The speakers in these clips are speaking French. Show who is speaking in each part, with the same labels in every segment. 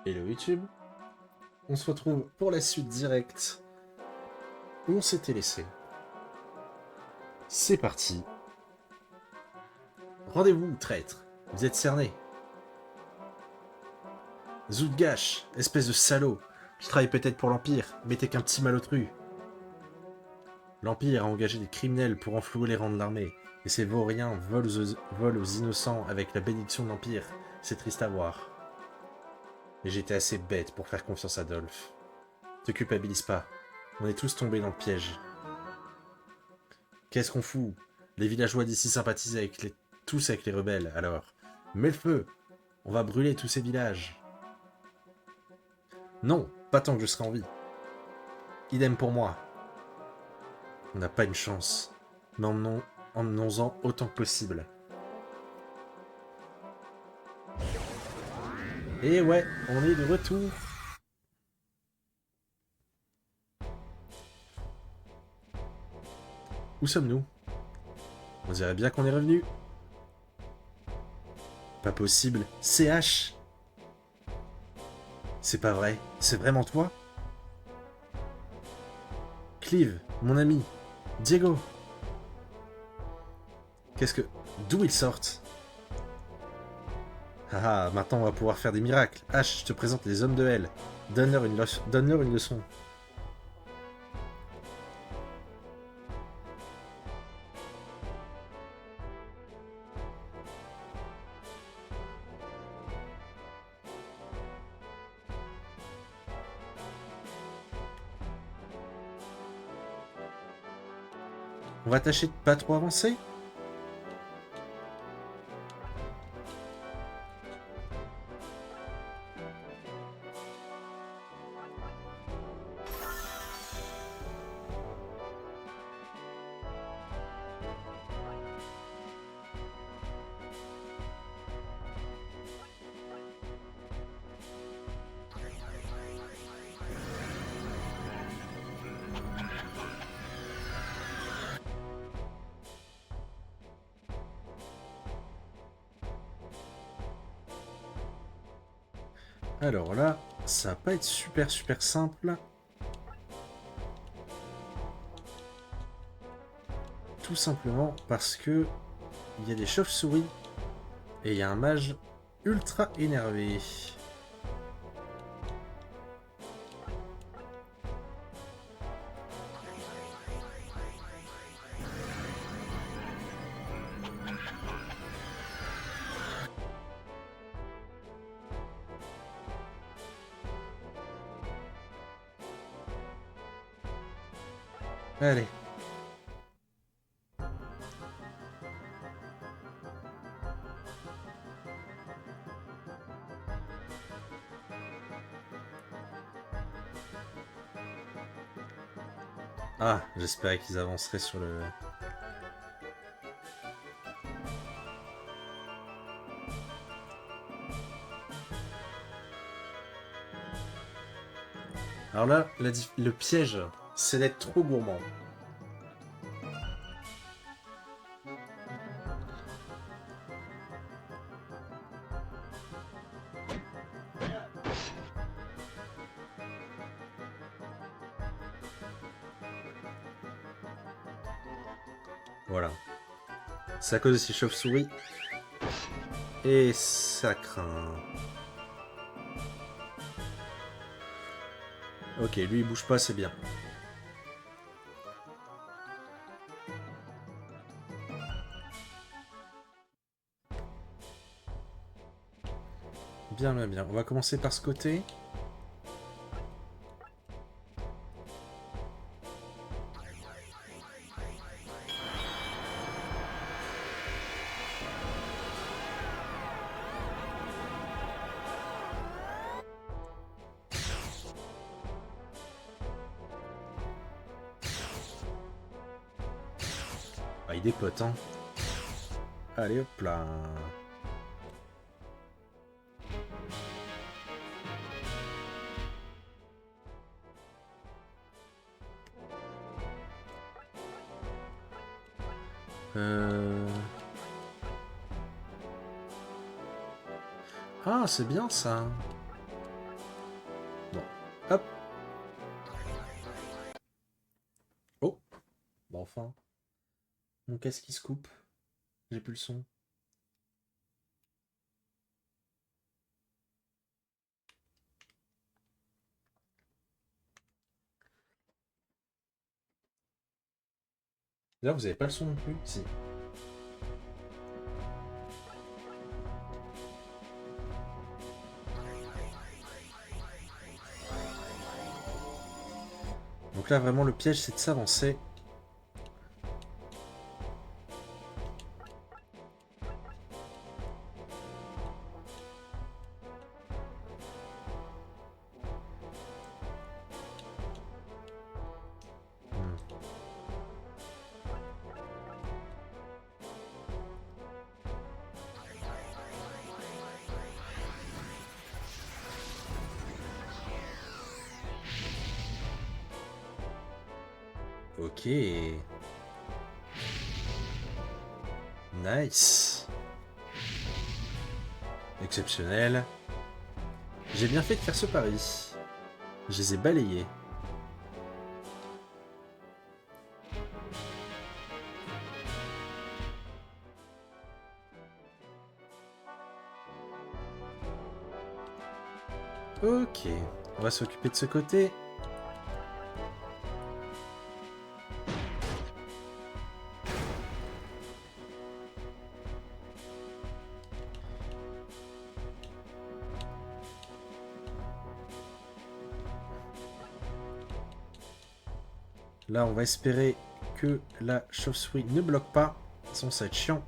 Speaker 1: Hello YouTube, on se retrouve pour la suite directe où on s'était laissé. C'est parti. Rendez-vous, traître, vous êtes cerné. Zoudgash, espèce de salaud, tu travailles peut-être pour l'Empire, mais t'es qu'un petit malotru. L'Empire a engagé des criminels pour enflouer les rangs de l'armée, et ces vauriens volent aux innocents avec la bénédiction de l'Empire. C'est triste à voir. Mais j'étais assez bête pour faire confiance à Dolph. Te culpabilise pas, on est tous tombés dans le piège. Qu'est-ce qu'on fout? Les villageois d'ici sympathisent tous avec les rebelles, alors. Mets le feu! On va brûler tous ces villages. Non, pas tant que je serai en vie. Idem pour moi. On n'a pas une chance. Mais emmenons-en autant que possible. Et ouais, on est de retour. Où sommes-nous? On dirait bien qu'on est revenu. Pas possible. CH! C'est pas vrai. C'est vraiment toi? Clive, mon ami. Diego. Qu'est-ce que... D'où ils sortent? Ah, maintenant on va pouvoir faire des miracles. H, je te présente les hommes de Hell. Donne-leur une leçon. On va tâcher de pas trop avancer. Alors là, ça va pas être super simple. Tout simplement parce que il y a des chauves-souris et il y a un mage ultra énervé. Allez. Ah, j'espérais qu'ils avanceraient sur le... Alors là, le piège, c'est d'être trop gourmand. Voilà. C'est à cause de ces chauves-souris. Et ça craint. Ok, lui il bouge pas, c'est bien. Bien, bien, bien. On va commencer par ce côté. Ah, il dépote, hein. Allez, hop là. Ah, c'est bien ça. Hop. Oh. Bon, enfin. Mon casque qui se coupe. J'ai plus le son. D'ailleurs, vous avez pas le son non plus? Si. Donc là, vraiment, le piège, c'est de s'avancer. Ok. Nice. Exceptionnel. J'ai bien fait de faire ce pari. Je les ai balayés. Ok. On va s'occuper de ce côté. Là, on va espérer que la chauve-souris ne bloque pas. Sinon, ça va être chiant.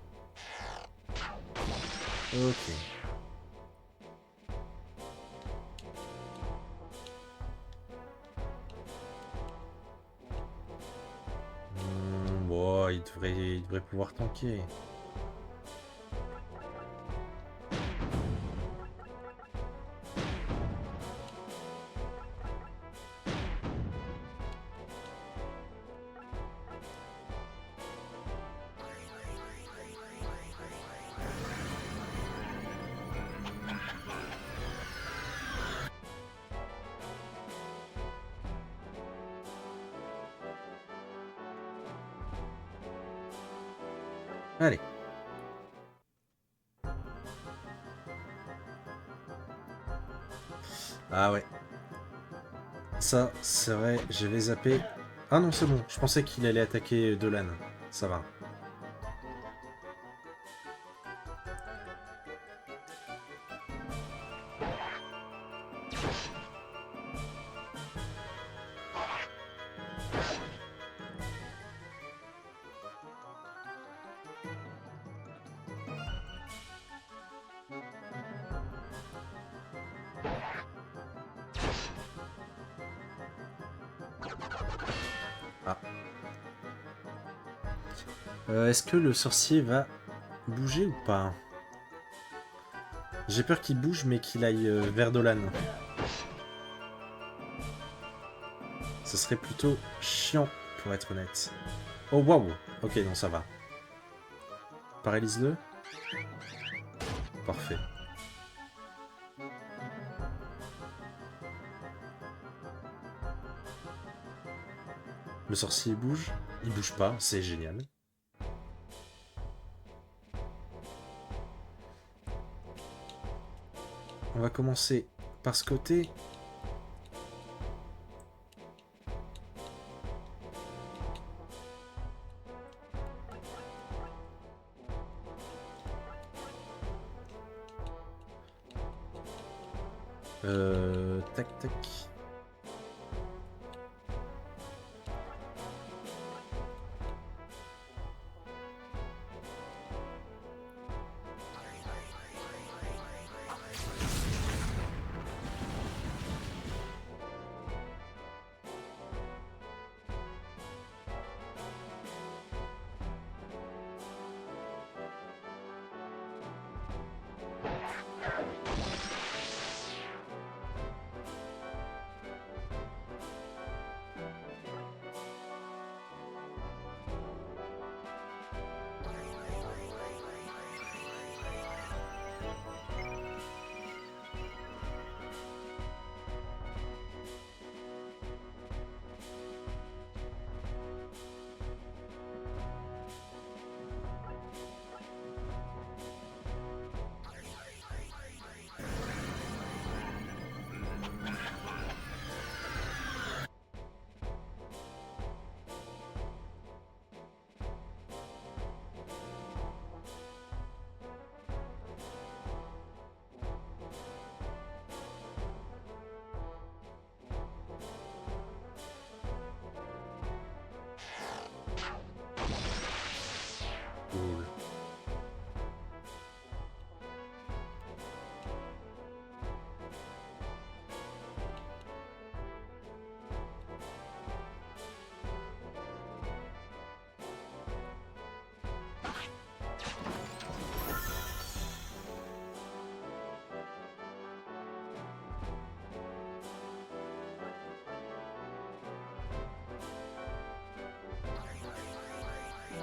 Speaker 1: Ok. Bon, il devrait pouvoir tanker. Allez. Ah ouais. Ça, c'est vrai, je vais zapper. Ah non, c'est bon. Je pensais qu'il allait attaquer Dolan. Ça va. Ah. Est-ce que le sorcier va bouger ou pas? J'ai peur qu'il bouge, mais qu'il aille vers Dolan. Ce serait plutôt chiant, pour être honnête. Oh, waouh. Ok, non, ça va. Paralyse-le. Parfait. Le sorcier bouge. Il bouge pas, c'est génial. On va commencer par ce côté. Tac, tac.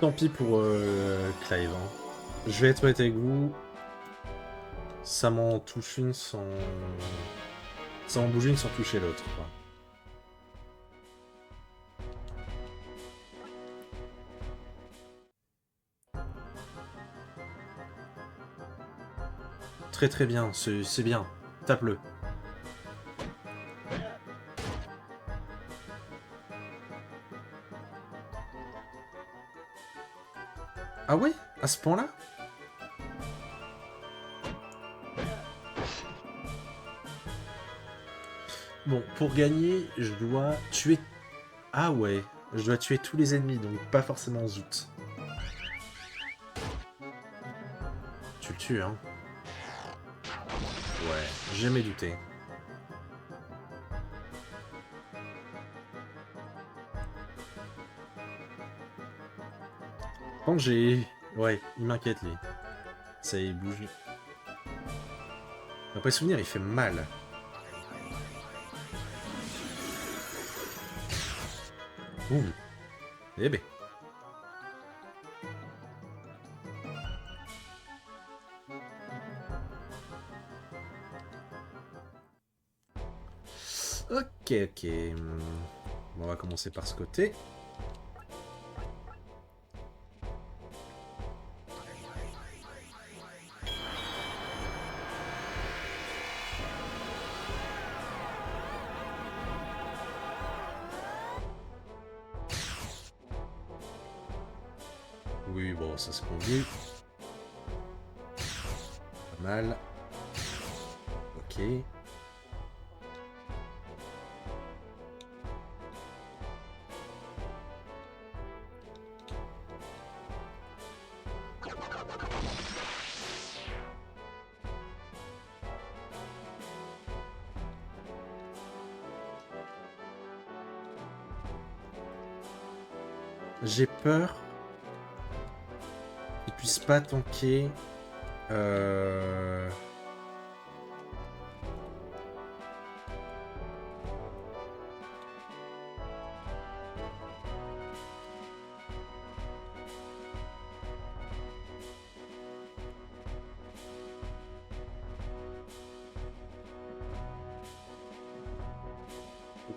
Speaker 1: Tant pis pour Clive. Hein. Je vais être honnête avec vous. Ça m'en touche une sans... Ça m'en bouge une sans toucher l'autre, quoi. Très très bien, c'est bien. Tape-le. Ah ouais? À ce point-là? Bon, pour gagner, je dois tuer... Ah ouais, je dois tuer tous les ennemis, donc pas forcément Zoot. Tu le tues, hein? Ouais, jamais douté. Quand j'ai... Ouais, il m'inquiète, lui. Ça, il bouge. Après souvenir, il fait mal. Ouh. Eh ben. Ok, ok. Bon, on va commencer par ce côté. Oui, bon, ça se conduit. Pas mal. Ok. J'ai peur qu'il puisse pas tanker.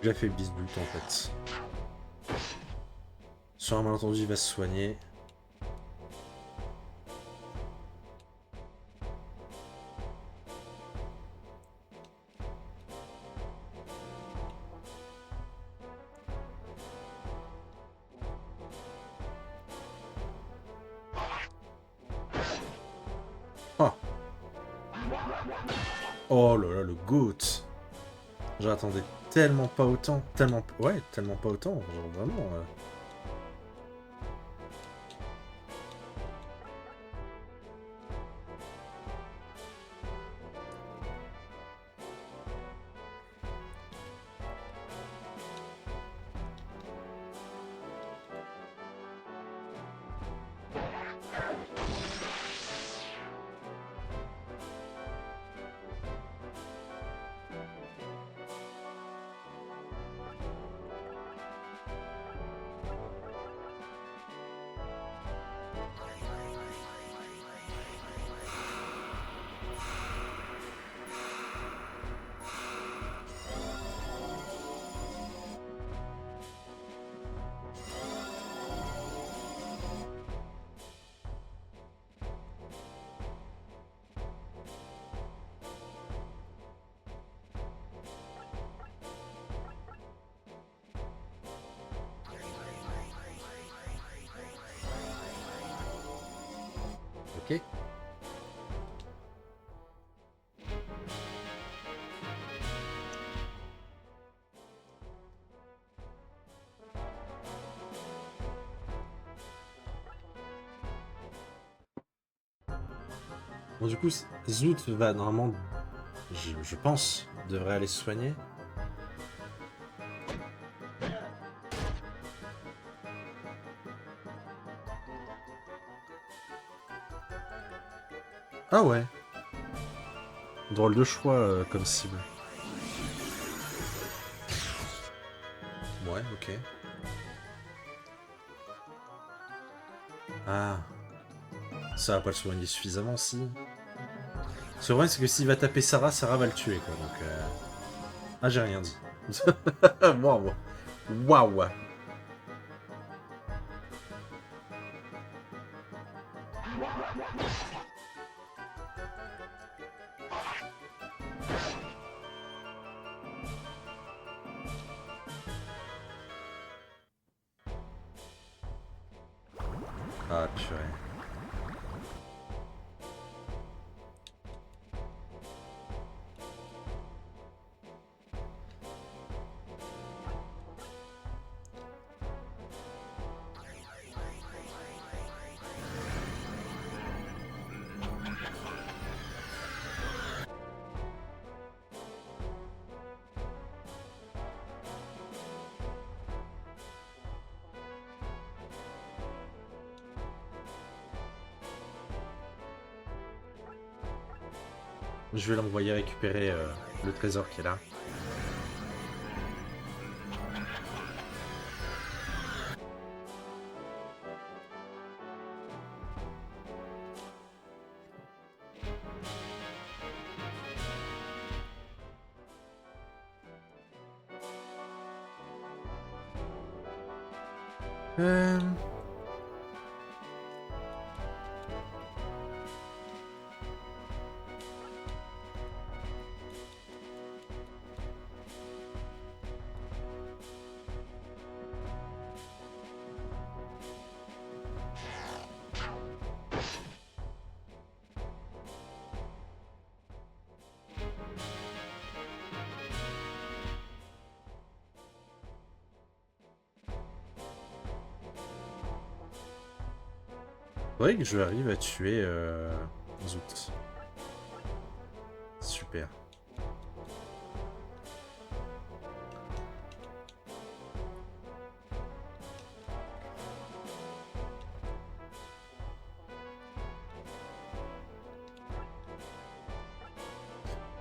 Speaker 1: J'affaiblisse Doute en fait. Sur un malentendu, il va se soigner. Oh, oh là là, le GOAT. J'attendais tellement pas autant. Tellement... Ouais, tellement pas autant. Genre vraiment... Ok. Bon, du coup, Zoot va normalement... Je pense, devrait aller se soigner. Ah ouais. Drôle de choix comme cible. Ouais, ok. Ah. Ça va pas le soigner suffisamment, si. Ce problème, c'est que s'il va taper Sarah, Sarah va le tuer, quoi. Donc, ah, j'ai rien dit. Waouh. Waouh. Ah, purée. Je vais l'envoyer récupérer le trésor qui est là. Euh... Faudrait que je arrive à tuer Zoot. Super.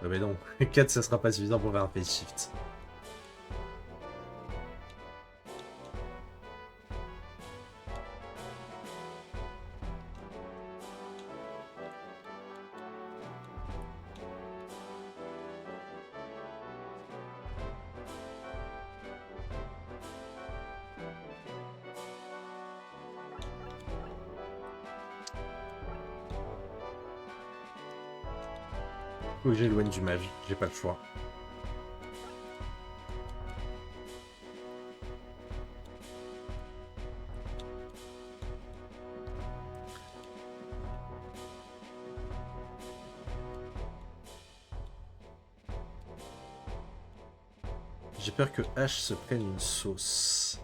Speaker 1: Mais non, 4 ça sera pas suffisant pour faire un face shift. Faut que j'éloigne du mage, j'ai pas le choix. J'ai peur que H se prenne une sauce.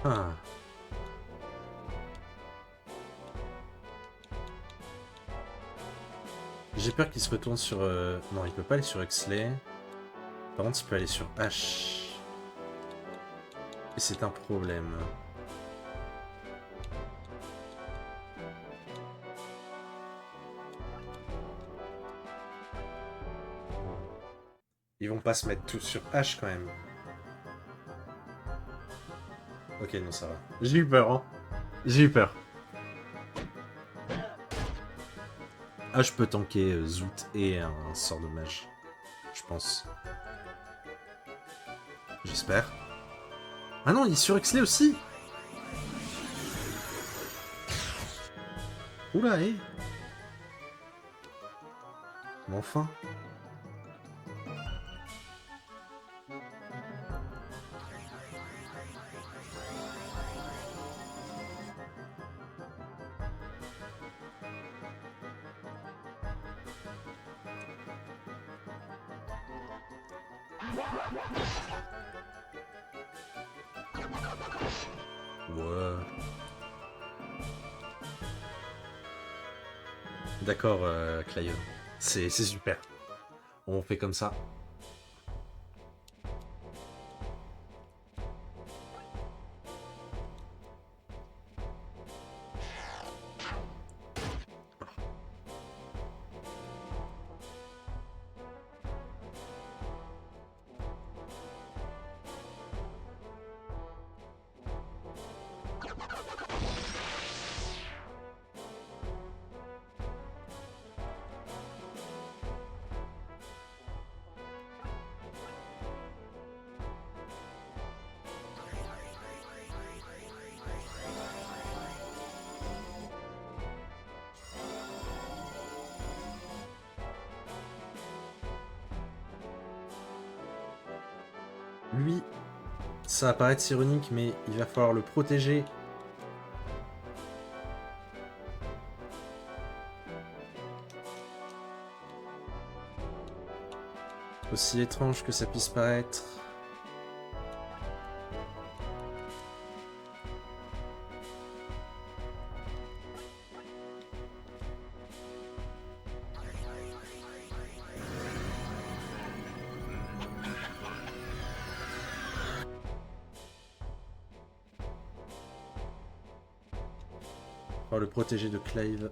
Speaker 1: Ah. J'ai peur qu'il se retourne sur... Non, il peut pas aller sur Huxley. Par contre, il peut aller sur H. Et c'est un problème. Ils vont pas se mettre tous sur H quand même. Ok, non, ça va. J'ai eu peur, hein. J'ai eu peur. Ah, je peux tanker Zoot et un sort de mage. Je pense. J'espère. Ah non, il est sur Huxley aussi. Oula, hé. Mais enfin. Ouais. D'accord, Clive. C'est super. On fait comme ça. Lui, ça va paraître ironique, mais il va falloir le protéger. Aussi étrange que ça puisse paraître. On va le protéger de Clive.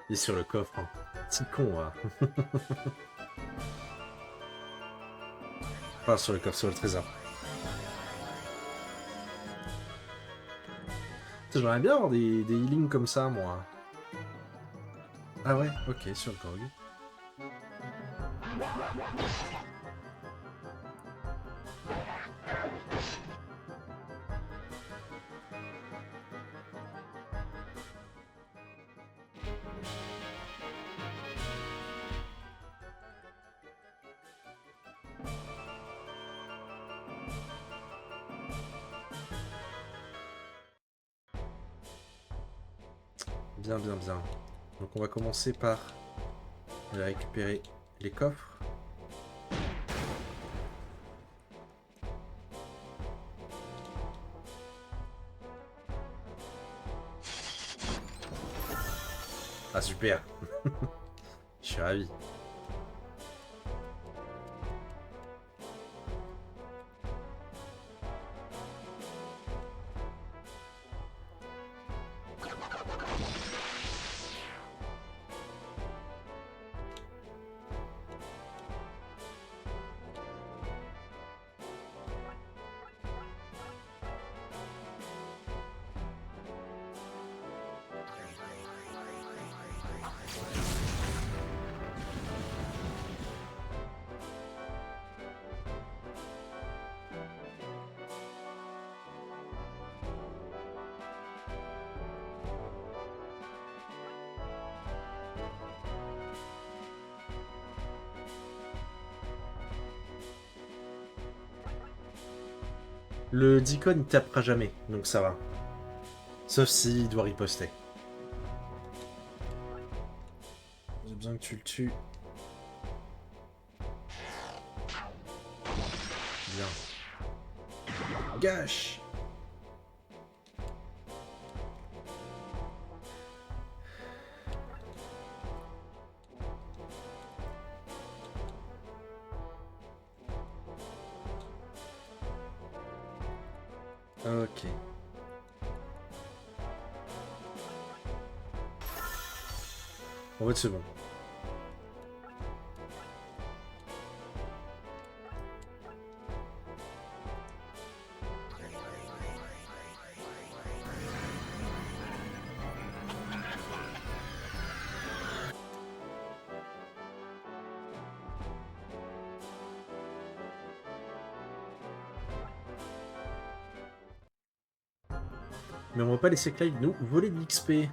Speaker 1: Il est sur le coffre. Hein. Petit con, hein. Pas sur le coffre, sur le trésor. J'aimerais bien avoir des healings comme ça, moi. Ah ouais, ok, sur le Korg. Bien, bien, bien. Donc on va commencer par récupérer les coffres. Ah super. Je suis ravi. Le Deacon il tapera jamais, donc ça va. Sauf s'il doit riposter. J'ai besoin que tu le tues. Bien. Gâche. Ok. En fait, c'est bon. Mais on va pas laisser Clive nous voler de l'XP.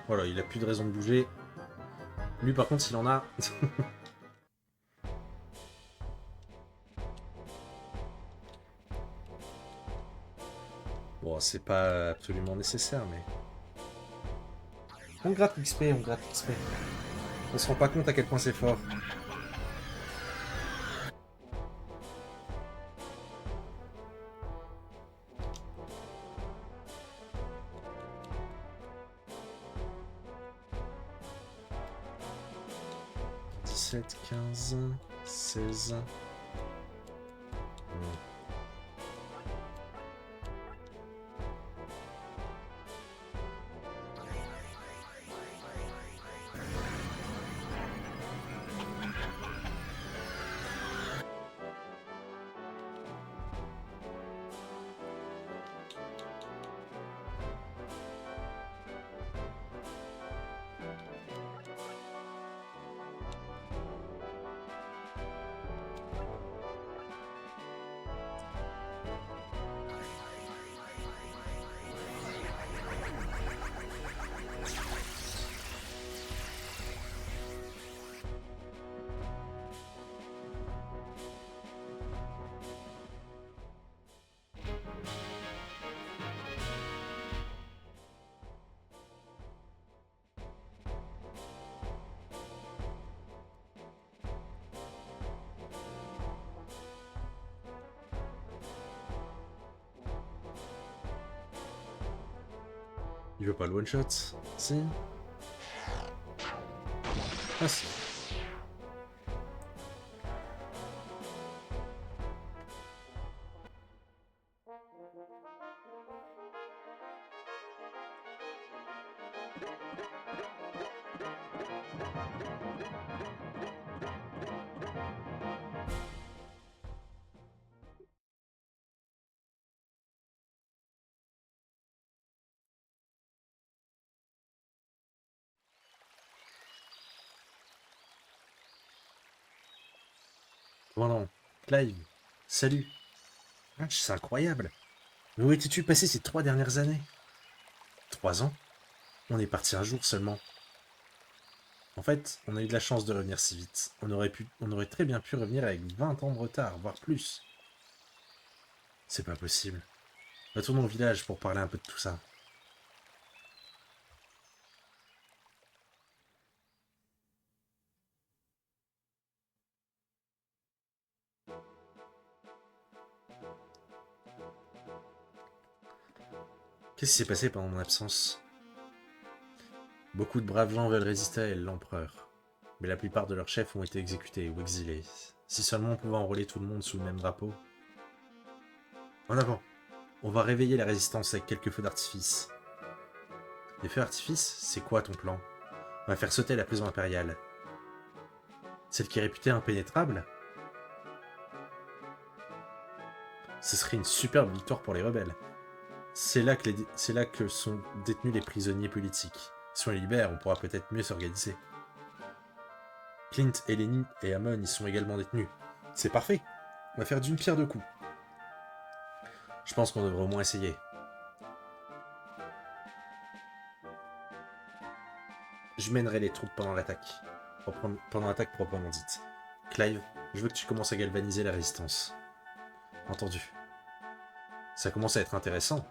Speaker 1: Voilà, il a plus de raison de bouger. Lui, par contre, s'il en a... Bon, c'est pas absolument nécessaire, mais... On gratte l'XP, on gratte l'XP. On se rend pas compte à quel point c'est fort. « 17, 15, 16... Il veut pas le one-shot? Si. Ah si. Oh non. Clive. Salut. Ah, c'est incroyable. Mais où étais-tu passé ces 3 dernières années? 3 ans? On est parti un jour seulement. En fait, on a eu de la chance de revenir si vite. On aurait très bien pu revenir avec 20 ans de retard, voire plus. C'est pas possible. Retournons au village pour parler un peu de tout ça. Qu'est-ce qui s'est passé pendant mon absence? Beaucoup de braves gens veulent résister à l'empereur. Mais la plupart de leurs chefs ont été exécutés ou exilés. Si seulement on pouvait enrôler tout le monde sous le même drapeau. En avant! On va réveiller la résistance avec quelques feux d'artifice. Les feux d'artifice, c'est quoi ton plan? On va faire sauter la prison impériale. Celle qui est réputée impénétrable? Ce serait une superbe victoire pour les rebelles. C'est là que sont détenus les prisonniers politiques. Si on les libère, on pourra peut-être mieux s'organiser. Clint, Eleni et Amon y sont également détenus. C'est parfait. On va faire d'une pierre deux coups. Je pense qu'on devrait au moins essayer. Je mènerai les troupes pendant l'attaque. Pendant l'attaque proprement dite. Clive, je veux que tu commences à galvaniser la résistance. Entendu. Ça commence à être intéressant.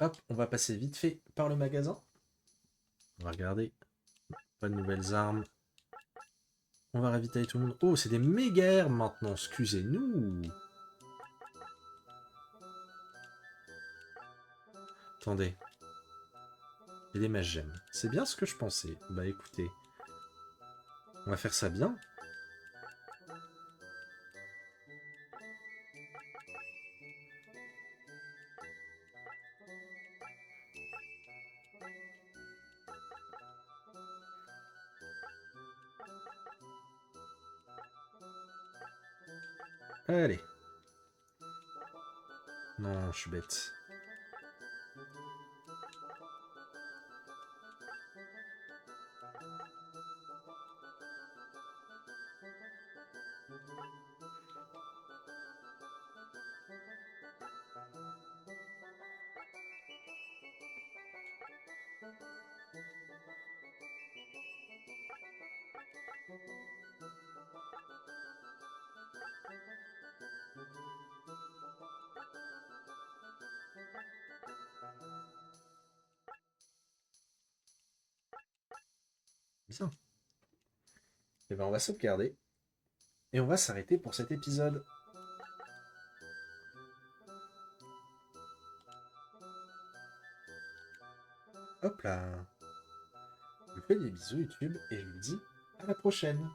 Speaker 1: Hop, on va passer vite fait par le magasin. On va regarder. Pas de nouvelles armes. On va ravitailler tout le monde. Oh, c'est des méga armes maintenant, excusez-nous. Attendez. Et des mages gemmes. C'est bien ce que je pensais. Bah écoutez. On va faire ça bien. Allez. Non, je suis bête. Bien. Et ben on va sauvegarder. Et on va s'arrêter pour cet épisode. Hop là. Je vous fais des bisous YouTube et je vous dis à la prochaine.